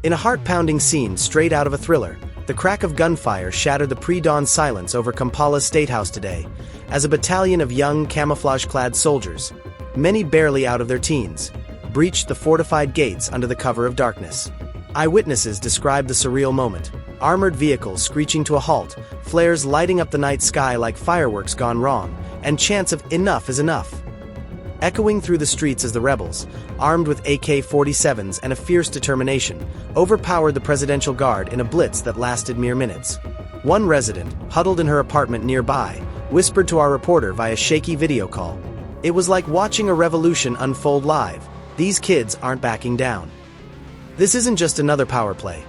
In a heart-pounding scene straight out of a thriller, the crack of gunfire shattered the pre-dawn silence over Kampala's State House today, as a battalion of young, camouflage-clad soldiers, many barely out of their teens, breached the fortified gates under the cover of darkness. Eyewitnesses described the surreal moment: armored vehicles screeching to a halt, flares lighting up the night sky like fireworks gone wrong, and chants of "enough is enough" echoing through the streets as the rebels, armed with AK-47s and a fierce determination, overpowered the presidential guard in a blitz that lasted mere minutes. One resident, huddled in her apartment nearby, whispered to our reporter via shaky video call, "It was like watching a revolution unfold live. These kids aren't backing down." This isn't just another power play.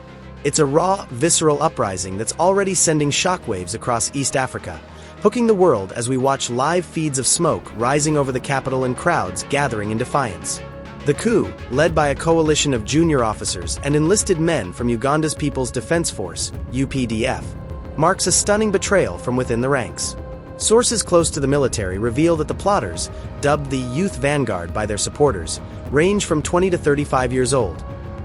It's a raw, visceral uprising that's already sending shockwaves across East Africa, hooking the world as we watch live feeds of smoke rising over the capital and crowds gathering in defiance. The coup, led by a coalition of junior officers and enlisted men from Uganda's People's Defense Force, UPDF, marks a stunning betrayal from within the ranks. Sources close to the military reveal that the plotters, dubbed the Youth Vanguard by their supporters, range from 20 to 35 years old,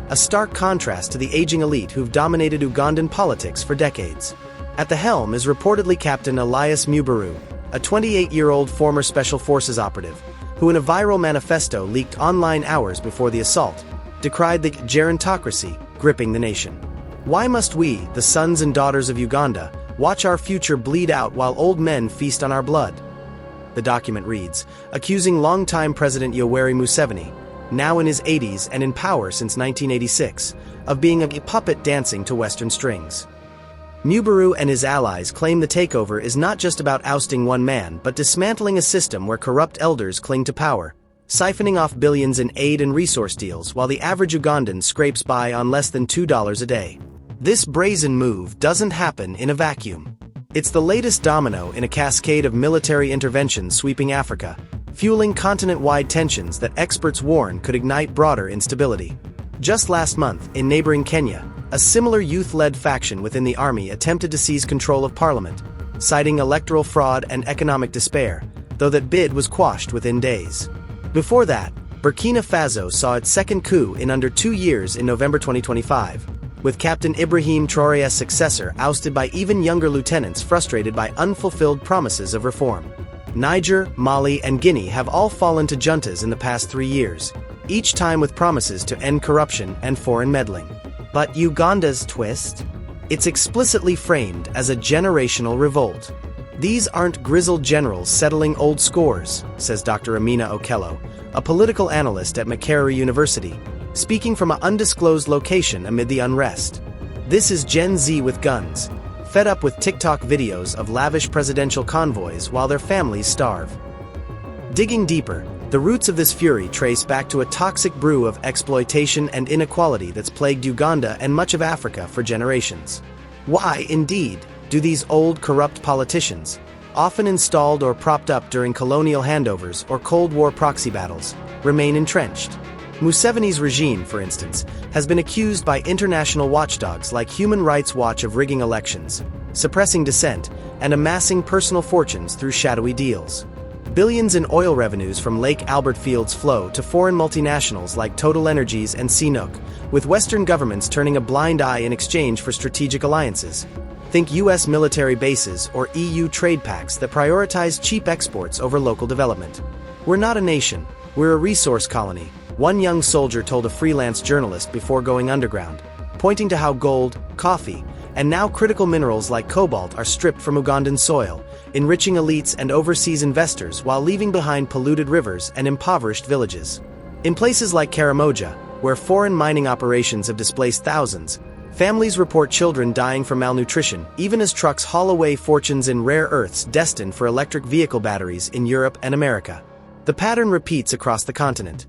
a stark contrast to the aging elite who've dominated Ugandan politics for decades. At the helm is reportedly Captain Elias Mubaru, a 28-year-old former Special Forces operative, who in a viral manifesto leaked online hours before the assault, decried the gerontocracy gripping the nation. "Why must we, the sons and daughters of Uganda, watch our future bleed out while old men feast on our blood?" The document reads, accusing longtime President Yoweri Museveni, now in his 80s and in power since 1986, of being a puppet dancing to Western strings. Mubaru and his allies claim the takeover is not just about ousting one man but dismantling a system where corrupt elders cling to power, siphoning off billions in aid and resource deals while the average Ugandan scrapes by on less than $2 a day. This brazen move doesn't happen in a vacuum. It's the latest domino in a cascade of military interventions sweeping Africa, fueling continent-wide tensions that experts warn could ignite broader instability. Just last month, in neighboring Kenya, a similar youth-led faction within the army attempted to seize control of parliament, citing electoral fraud and economic despair, though that bid was quashed within days. Before that, Burkina Faso saw its second coup in under 2 years in November 2025, with Captain Ibrahim Traore's successor ousted by even younger lieutenants frustrated by unfulfilled promises of reform. Niger, Mali, and Guinea have all fallen to juntas in the past 3 years, each time with promises to end corruption and foreign meddling. But Uganda's twist? It's explicitly framed as a generational revolt. "These aren't grizzled generals settling old scores," says Dr. Amina Okello, a political analyst at Makerere University, speaking from an undisclosed location amid the unrest. "This is Gen Z with guns, fed up with TikTok videos of lavish presidential convoys while their families starve." Digging deeper, the roots of this fury trace back to a toxic brew of exploitation and inequality that's plagued Uganda and much of Africa for generations. Why, indeed, do these old corrupt politicians, often installed or propped up during colonial handovers or Cold War proxy battles, remain entrenched? Museveni's regime, for instance, has been accused by international watchdogs like Human Rights Watch of rigging elections, suppressing dissent, and amassing personal fortunes through shadowy deals. Billions in oil revenues from Lake Albert fields flow to foreign multinationals like Total Energies and CNOOC, with Western governments turning a blind eye in exchange for strategic alliances. Think US military bases or EU trade pacts that prioritize cheap exports over local development. "We're not a nation, we're a resource colony," one young soldier told a freelance journalist before going underground, pointing to how gold, coffee, and now critical minerals like cobalt are stripped from Ugandan soil, enriching elites and overseas investors while leaving behind polluted rivers and impoverished villages. In places like Karamoja, where foreign mining operations have displaced thousands, families report children dying from malnutrition, even as trucks haul away fortunes in rare earths destined for electric vehicle batteries in Europe and America. The pattern repeats across the continent.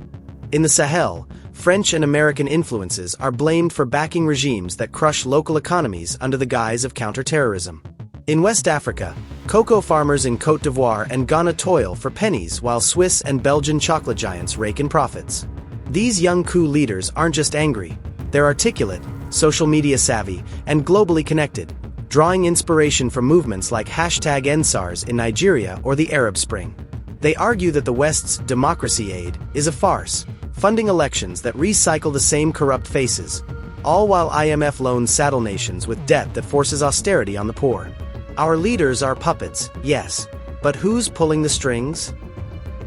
In the Sahel, French and American influences are blamed for backing regimes that crush local economies under the guise of counterterrorism. In West Africa, cocoa farmers in Côte d'Ivoire and Ghana toil for pennies while Swiss and Belgian chocolate giants rake in profits. These young coup leaders aren't just angry, they're articulate, social media savvy, and globally connected, drawing inspiration from movements like #EndSARS in Nigeria or the Arab Spring. They argue that the West's democracy aid is a farce, funding elections that recycle the same corrupt faces, all while IMF loans saddle nations with debt that forces austerity on the poor. Our leaders are puppets, yes, but who's pulling the strings?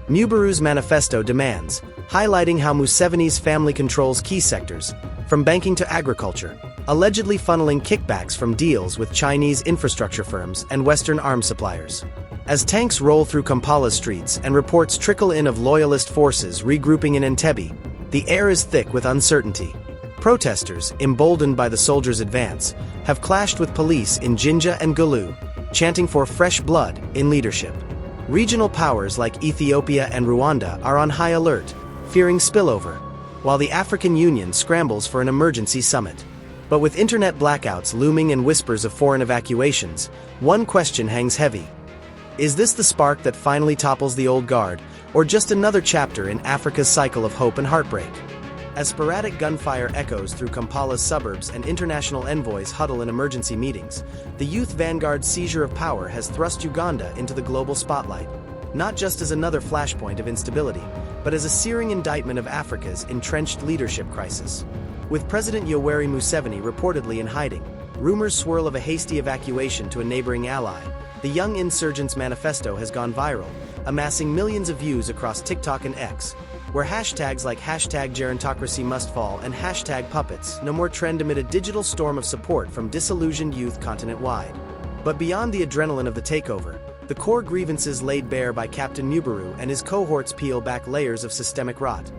Muburu's manifesto demands, highlighting how Museveni's family controls key sectors, from banking to agriculture, allegedly funneling kickbacks from deals with Chinese infrastructure firms and Western arms suppliers. As tanks roll through Kampala's streets and reports trickle in of loyalist forces regrouping in Entebbe, the air is thick with uncertainty. Protesters, emboldened by the soldiers' advance, have clashed with police in Jinja and Gulu, chanting for fresh blood in leadership. Regional powers like Ethiopia and Rwanda are on high alert, fearing spillover, while the African Union scrambles for an emergency summit. But with internet blackouts looming and whispers of foreign evacuations, one question hangs heavy. Is this the spark that finally topples the old guard, or just another chapter in Africa's cycle of hope and heartbreak? As sporadic gunfire echoes through Kampala's suburbs and international envoys huddle in emergency meetings, the youth vanguard's seizure of power has thrust Uganda into the global spotlight, not just as another flashpoint of instability, but as a searing indictment of Africa's entrenched leadership crisis. With President Yoweri Museveni reportedly in hiding, rumors swirl of a hasty evacuation to a neighboring ally. The young insurgent's manifesto has gone viral, amassing millions of views across TikTok and X, where hashtags like #gerontocracy must fall and #puppets no more trend amid a digital storm of support from disillusioned youth continent-wide. But beyond the adrenaline of the takeover, the core grievances laid bare by Captain Muburu and his cohorts peel back layers of systemic rot.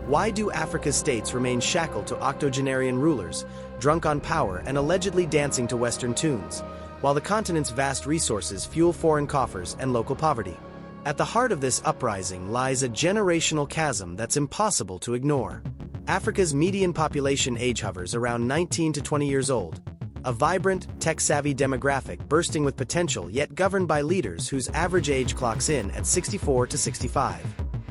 Why do Africa's states remain shackled to octogenarian rulers, drunk on power and allegedly dancing to Western tunes, while the continent's vast resources fuel foreign coffers and local poverty? At the heart of this uprising lies a generational chasm that's impossible to ignore. Africa's median population age hovers around 19 to 20 years old, a vibrant, tech-savvy demographic bursting with potential yet governed by leaders whose average age clocks in at 64 to 65.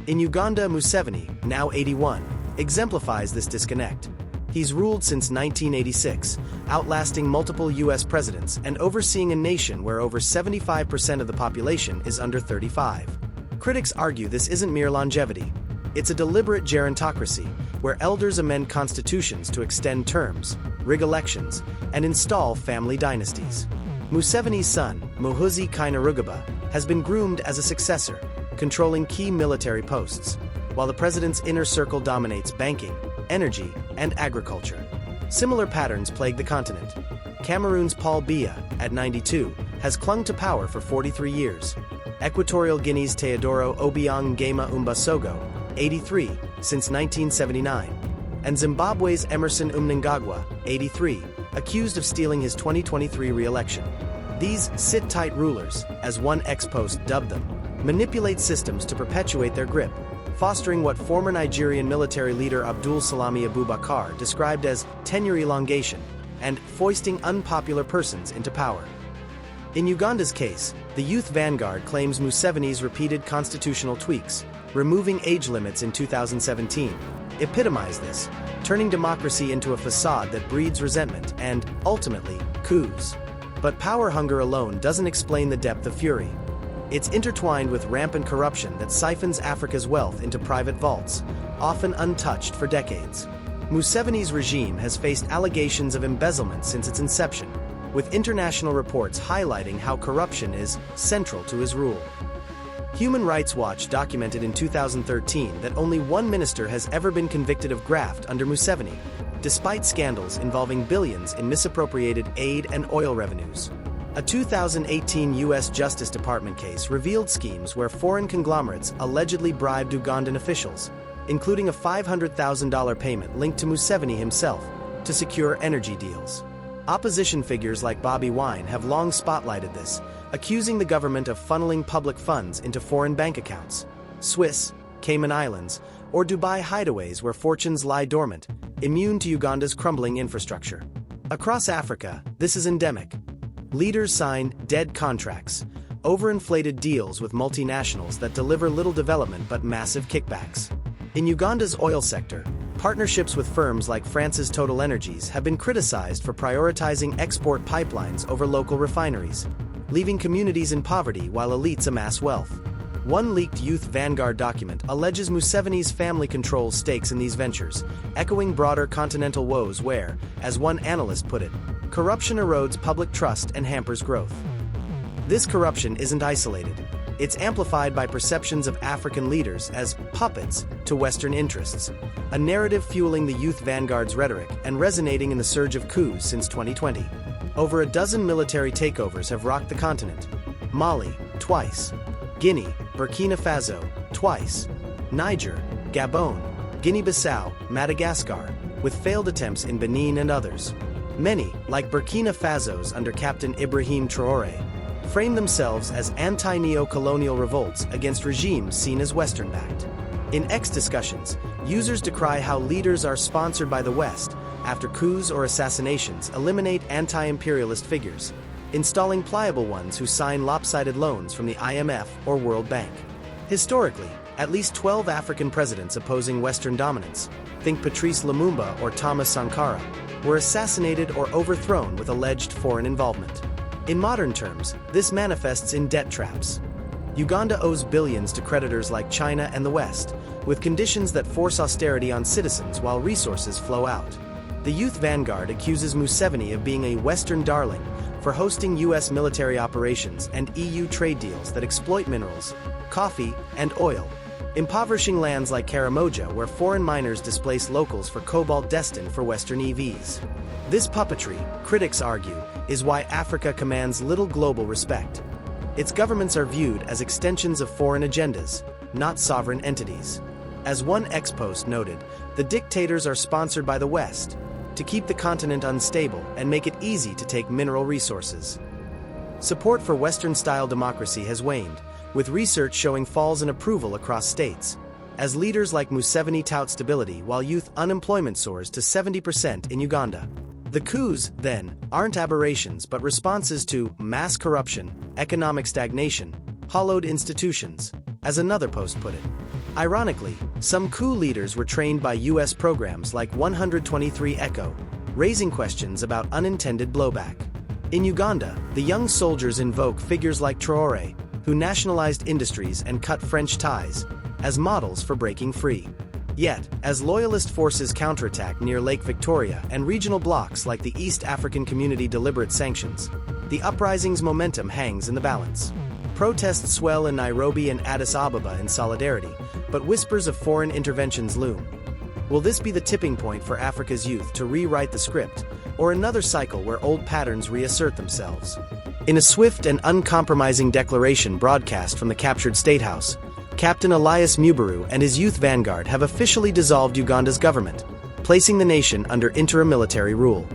In Uganda, Museveni, now 81, exemplifies this disconnect. He's ruled since 1986, outlasting multiple U.S. presidents and overseeing a nation where over 75% of the population is under 35. Critics argue this isn't mere longevity. It's a deliberate gerontocracy, where elders amend constitutions to extend terms, rig elections, and install family dynasties. Museveni's son, Muhoozi Kainerugaba, has been groomed as a successor, controlling key military posts, while the president's inner circle dominates banking, energy, and agriculture. Similar patterns plague the continent. Cameroon's Paul Biya, at 92, has clung to power for 43 years. Equatorial Guinea's Teodoro Obiang Nguema Umbasogo, 83, since 1979. And Zimbabwe's Emerson Mnangagwa, 83, accused of stealing his 2023 re-election. These sit-tight rulers, as one ex-post dubbed them, manipulate systems to perpetuate their grip, fostering what former Nigerian military leader Abdul Salami Abubakar described as tenure elongation and foisting unpopular persons into power. In Uganda's case, the youth vanguard claims Museveni's repeated constitutional tweaks, removing age limits in 2017, epitomize this, turning democracy into a facade that breeds resentment and, ultimately, coups. But power hunger alone doesn't explain the depth of fury. It's intertwined with rampant corruption that siphons Africa's wealth into private vaults, often untouched for decades. Museveni's regime has faced allegations of embezzlement since its inception, with international reports highlighting how corruption is central to his rule. Human Rights Watch documented in 2013 that only one minister has ever been convicted of graft under Museveni, despite scandals involving billions in misappropriated aid and oil revenues. A 2018 U.S. Justice Department case revealed schemes where foreign conglomerates allegedly bribed Ugandan officials, including a $500,000 payment linked to Museveni himself, to secure energy deals. Opposition figures like Bobi Wine have long spotlighted this, accusing the government of funneling public funds into foreign bank accounts, Swiss, Cayman Islands, or Dubai hideaways where fortunes lie dormant, immune to Uganda's crumbling infrastructure. Across Africa, this is endemic. Leaders sign dead contracts, overinflated deals with multinationals that deliver little development but massive kickbacks. In Uganda's oil sector, partnerships with firms like France's Total Energies have been criticized for prioritizing export pipelines over local refineries, leaving communities in poverty while elites amass wealth. One leaked Youth Vanguard document alleges Museveni's family controls stakes in these ventures, echoing broader continental woes where, as one analyst put it, corruption erodes public trust and hampers growth. This corruption isn't isolated. It's amplified by perceptions of African leaders as puppets to Western interests, a narrative fueling the Youth Vanguard's rhetoric and resonating in the surge of coups since 2020. Over a dozen military takeovers have rocked the continent. Mali, twice. Guinea, Burkina Faso, twice. Niger, Gabon, Guinea-Bissau, Madagascar, with failed attempts in Benin and others. Many, like Burkina Faso's under Captain Ibrahim Traore, frame themselves as anti-neocolonial revolts against regimes seen as Western-backed. In X discussions, users decry how leaders are sponsored by the West after coups or assassinations eliminate anti-imperialist figures, installing pliable ones who sign lopsided loans from the IMF or World Bank. Historically, at least 12 African presidents opposing Western dominance, think Patrice Lumumba or Thomas Sankara, were assassinated or overthrown with alleged foreign involvement. In modern terms, this manifests in debt traps. Uganda owes billions to creditors like China and the West, with conditions that force austerity on citizens while resources flow out. The Youth Vanguard accuses Museveni of being a Western darling for hosting U.S. military operations and EU trade deals that exploit minerals, coffee, and oil, impoverishing lands like Karamoja where foreign miners displace locals for cobalt destined for Western EVs. This puppetry, critics argue, is why Africa commands little global respect. Its governments are viewed as extensions of foreign agendas, not sovereign entities. As one ex-post noted, the dictators are sponsored by the West to keep the continent unstable and make it easy to take mineral resources. Support for Western-style democracy has waned, with research showing falls in approval across states, as leaders like Museveni tout stability while youth unemployment soars to 70% in Uganda. The coups, then, aren't aberrations but responses to mass corruption, economic stagnation, hollowed institutions, as another post put it. Ironically, some coup leaders were trained by U.S. programs like 123 ECHO, raising questions about unintended blowback. In Uganda, the young soldiers invoke figures like Traore, who nationalized industries and cut French ties, as models for breaking free. Yet, as loyalist forces counterattack near Lake Victoria and regional blocs like the East African Community deliberate sanctions, the uprising's momentum hangs in the balance. Protests swell in Nairobi and Addis Ababa in solidarity, but whispers of foreign interventions loom. Will this be the tipping point for Africa's youth to rewrite the script, or another cycle where old patterns reassert themselves? In a swift and uncompromising declaration broadcast from the captured State House, Captain Elias Mubaru and his Youth Vanguard have officially dissolved Uganda's government, placing the nation under interim military rule.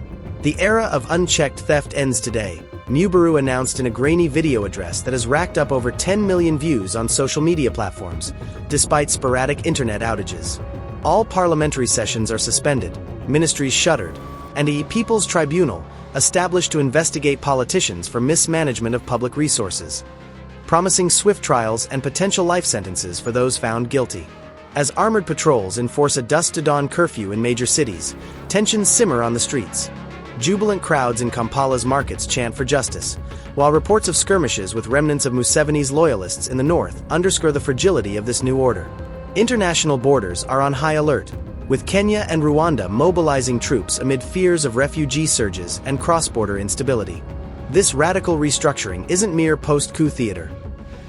The era of unchecked theft ends today, Mubaru announced in a grainy video address that has racked up over 10 million views on social media platforms, despite sporadic internet outages. All parliamentary sessions are suspended, ministries shuttered, and a People's Tribunal established to investigate politicians for mismanagement of public resources, promising swift trials and potential life sentences for those found guilty. As armored patrols enforce a dusk-to-dawn curfew in major cities, tensions simmer on the streets. Jubilant crowds in Kampala's markets chant for justice, while reports of skirmishes with remnants of Museveni's loyalists in the north underscore the fragility of this new order. International borders are on high alert, with Kenya and Rwanda mobilizing troops amid fears of refugee surges and cross-border instability. This radical restructuring isn't mere post-coup theater.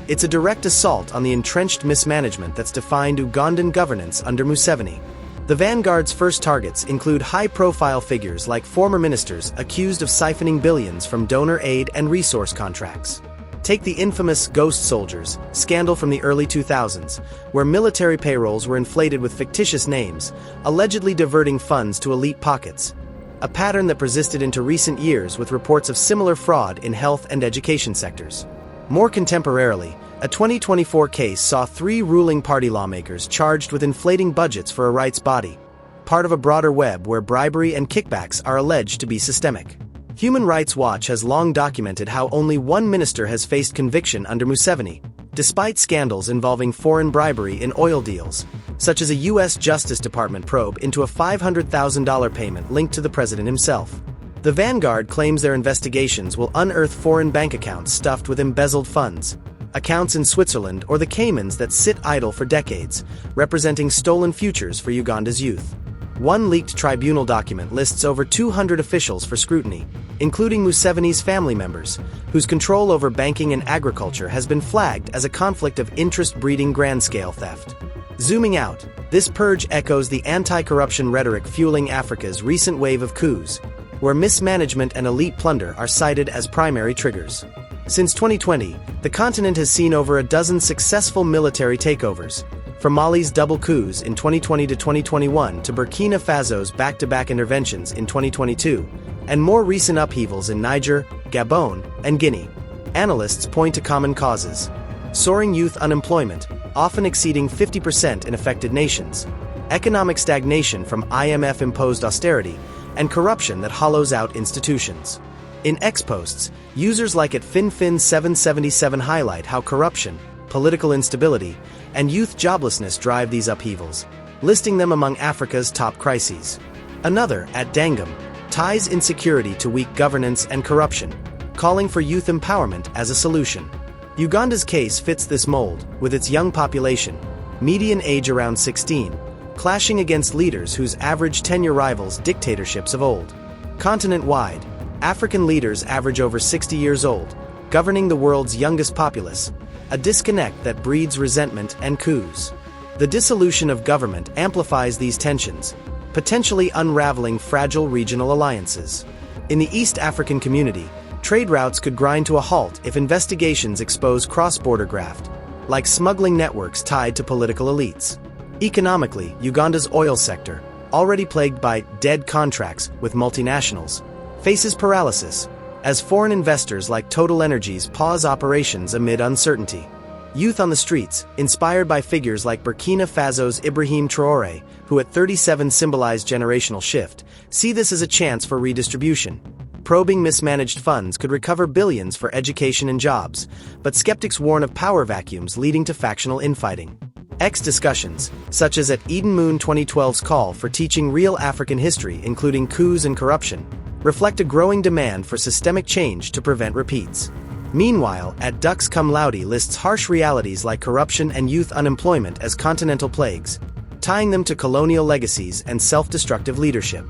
It's a direct assault on the entrenched mismanagement that's defined Ugandan governance under Museveni. The Vanguard's first targets include high-profile figures like former ministers accused of siphoning billions from donor aid and resource contracts. Take the infamous Ghost Soldiers scandal from the early 2000s, where military payrolls were inflated with fictitious names, allegedly diverting funds to elite pockets. A pattern that persisted into recent years with reports of similar fraud in health and education sectors. More contemporarily, a 2024 case saw 3 ruling party lawmakers charged with inflating budgets for a rights body, part of a broader web where bribery and kickbacks are alleged to be systemic. Human Rights Watch has long documented how only one minister has faced conviction under Museveni, despite scandals involving foreign bribery in oil deals, such as a U.S. Justice Department probe into a $500,000 payment linked to the president himself. The Vanguard claims their investigations will unearth foreign bank accounts stuffed with embezzled funds, accounts in Switzerland or the Caymans that sit idle for decades, representing stolen futures for Uganda's youth. One leaked tribunal document lists over 200 officials for scrutiny, including Museveni's family members, whose control over banking and agriculture has been flagged as a conflict of interest breeding grand-scale theft. Zooming out, this purge echoes the anti-corruption rhetoric fueling Africa's recent wave of coups, where mismanagement and elite plunder are cited as primary triggers. Since 2020, the continent has seen over a dozen successful military takeovers, from Mali's double coups in 2020 to 2021 to Burkina Faso's back-to-back interventions in 2022, and more recent upheavals in Niger, Gabon, and Guinea. Analysts point to common causes: soaring youth unemployment, often exceeding 50% in affected nations, economic stagnation from IMF-imposed austerity, and corruption that hollows out institutions. In X-Posts, users like @FinFin777 highlight how corruption, political instability, and youth joblessness drive these upheavals, listing them among Africa's top crises. Another, @Dangum, ties insecurity to weak governance and corruption, calling for youth empowerment as a solution. Uganda's case fits this mold, with its young population, median age around 16, clashing against leaders whose average tenure rivals dictatorships of old. Continent-wide, African leaders average over 60 years old, governing the world's youngest populace, a disconnect that breeds resentment and coups. The dissolution of government amplifies these tensions, potentially unraveling fragile regional alliances. In the East African community, trade routes could grind to a halt if investigations expose cross-border graft, like smuggling networks tied to political elites. Economically, Uganda's oil sector, already plagued by dead contracts with multinationals, faces paralysis, as foreign investors like Total Energies pause operations amid uncertainty. Youth on the streets, inspired by figures like Burkina Faso's Ibrahim Traore, who at 37 symbolized generational shift, see this as a chance for redistribution. Probing mismanaged funds could recover billions for education and jobs, but skeptics warn of power vacuums leading to factional infighting. X discussions, such as at Eden Moon 2012's call for teaching real African history including coups and corruption, reflect a growing demand for systemic change to prevent repeats. Meanwhile, @Dux Cum Laude lists harsh realities like corruption and youth unemployment as continental plagues, tying them to colonial legacies and self-destructive leadership.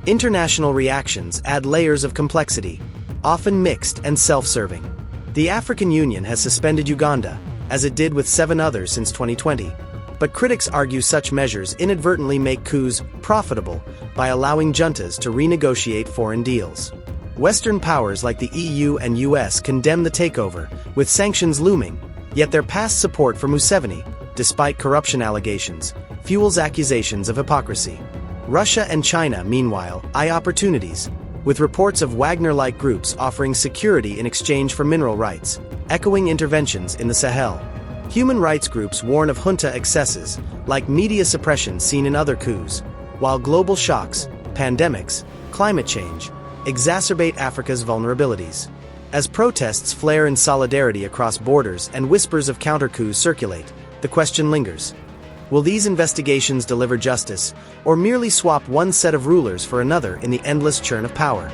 International reactions add layers of complexity, often mixed and self-serving. The African Union has suspended Uganda, as it did with 7 others since 2020. But critics argue such measures inadvertently make coups profitable by allowing juntas to renegotiate foreign deals. Western powers like the EU and US condemn the takeover, with sanctions looming, yet their past support for Museveni, despite corruption allegations, fuels accusations of hypocrisy. Russia and China, meanwhile, eye opportunities, with reports of Wagner-like groups offering security in exchange for mineral rights, echoing interventions in the Sahel. Human rights groups warn of junta excesses, like media suppression seen in other coups, while global shocks, pandemics, climate change, exacerbate Africa's vulnerabilities. As protests flare in solidarity across borders and whispers of counter-coups circulate, the question lingers. Will these investigations deliver justice, or merely swap one set of rulers for another in the endless churn of power?